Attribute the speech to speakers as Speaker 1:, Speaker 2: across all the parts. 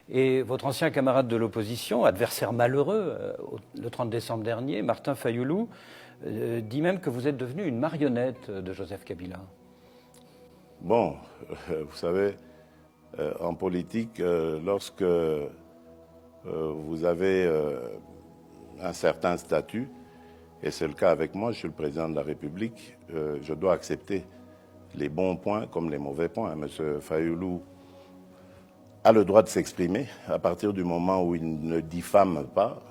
Speaker 1: Et votre ancien camarade de l'opposition, adversaire malheureux, le 30 décembre dernier, Martin Fayoulou, dit même que vous êtes devenu une marionnette de Joseph Kabila.
Speaker 2: Bon, vous savez, en politique, lorsque vous avez un certain statut, et c'est le cas avec moi, je suis le président de la République, je dois accepter les bons points comme les mauvais points. Monsieur Fayoulou a le droit de s'exprimer à partir du moment où il ne diffame pas.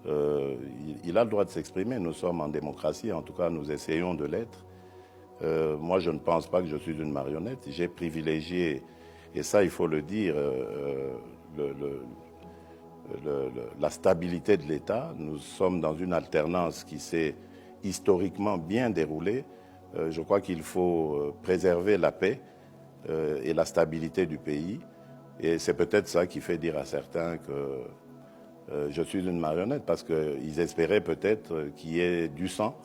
Speaker 2: Il a le droit de s'exprimer. Nous sommes en démocratie, en tout cas nous essayons de l'être. Moi je ne pense pas que je suis une marionnette. J'ai privilégié, et ça il faut le dire, la stabilité de l'État. Nous sommes dans une alternance qui s'est historiquement bien déroulée. Je crois qu'il faut préserver la paix et la stabilité du pays. Et c'est peut-être ça qui fait dire à certains que je suis une marionnette, parce qu'ils espéraient peut-être qu'il y ait du sang,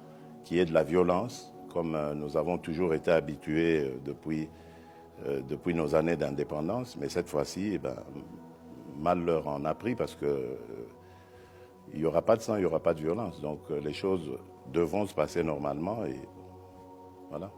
Speaker 2: qu'il y ait de la violence, comme nous avons toujours été habitués depuis nos années d'indépendance. Mais cette fois-ci, mal leur en a pris, parce que il n'y aura pas de sang, il n'y aura pas de violence. Donc les choses devront se passer normalement, et voilà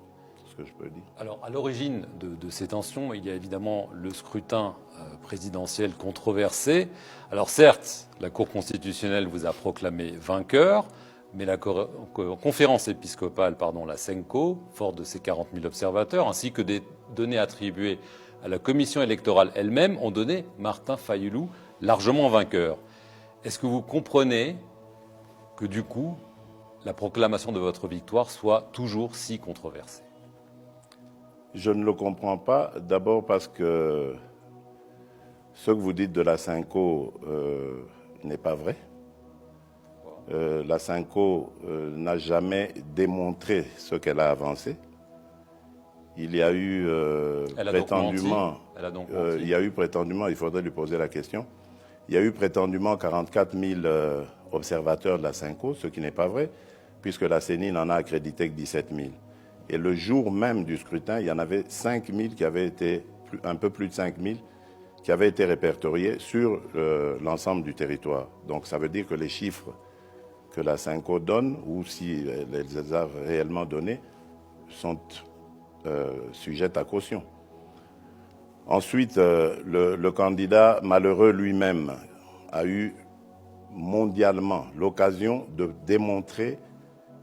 Speaker 2: ce que je peux dire.
Speaker 3: Alors, à l'origine de ces tensions, il y a évidemment le scrutin présidentiel controversé. Alors certes, la Cour constitutionnelle vous a proclamé vainqueur, mais la conférence épiscopale, la CENCO, forte de ses 40 000 observateurs, ainsi que des données attribuées à la commission électorale elle-même, ont donné Martin Fayoulou largement vainqueur. Est-ce que vous comprenez que du coup, la proclamation de votre victoire soit toujours si controversée?
Speaker 2: Je ne le comprends pas, d'abord parce que ce que vous dites de la CENCO n'est pas vrai. La CENCO n'a jamais démontré ce qu'elle a avancé. Il y a eu prétendument, il y a eu prétendument, il faudrait lui poser la question, il y a eu prétendument 44 000 observateurs de la CENCO, ce qui n'est pas vrai, puisque la CENI n'en a accrédité que 17 000. Et le jour même du scrutin, il y en avait 5 000 qui avaient été, un peu plus de 5 000, qui avaient été répertoriés sur l'ensemble du territoire. Donc ça veut dire que les chiffres que la CENCO donne, ou si elle les a réellement donnés, sont sujettes à caution. Ensuite, le candidat malheureux lui-même a eu mondialement l'occasion de démontrer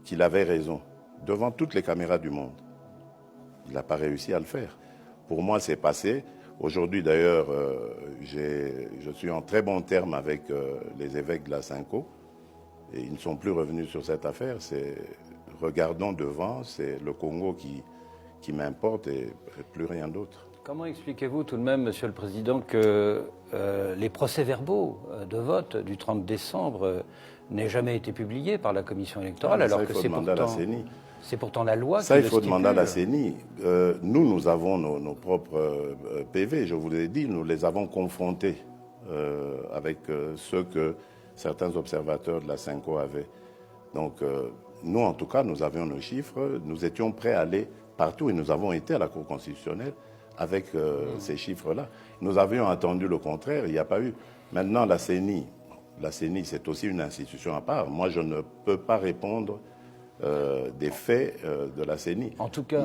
Speaker 2: qu'il avait raison, devant toutes les caméras du monde. Il n'a pas réussi à le faire. Pour moi, c'est passé. Aujourd'hui, d'ailleurs, je suis en très bon terme avec les évêques de la CENCO, et ils ne sont plus revenus sur cette affaire. Regardons devant, c'est le Congo qui m'importe, et plus rien d'autre.
Speaker 1: Comment expliquez-vous tout de même, Monsieur le Président, que les procès-verbaux de vote du 30 décembre n'aient jamais été publiés par la Commission électorale, alors que c'est pourtant la loi qui le stipule.
Speaker 2: Ça, il faut demander à la CENI. Nous avons nos propres PV, je vous l'ai dit, nous les avons confrontés avec ceux que certains observateurs de la CENCO avaient. Donc, nous, en tout cas, nous avions nos chiffres, nous étions prêts à aller partout, et nous avons été à la Cour constitutionnelle avec ces chiffres-là. Nous avions attendu le contraire, il n'y a pas eu. Maintenant, la CENI, c'est aussi une institution à part. Moi, je ne peux pas répondre des faits de la CENI.
Speaker 1: En tout cas...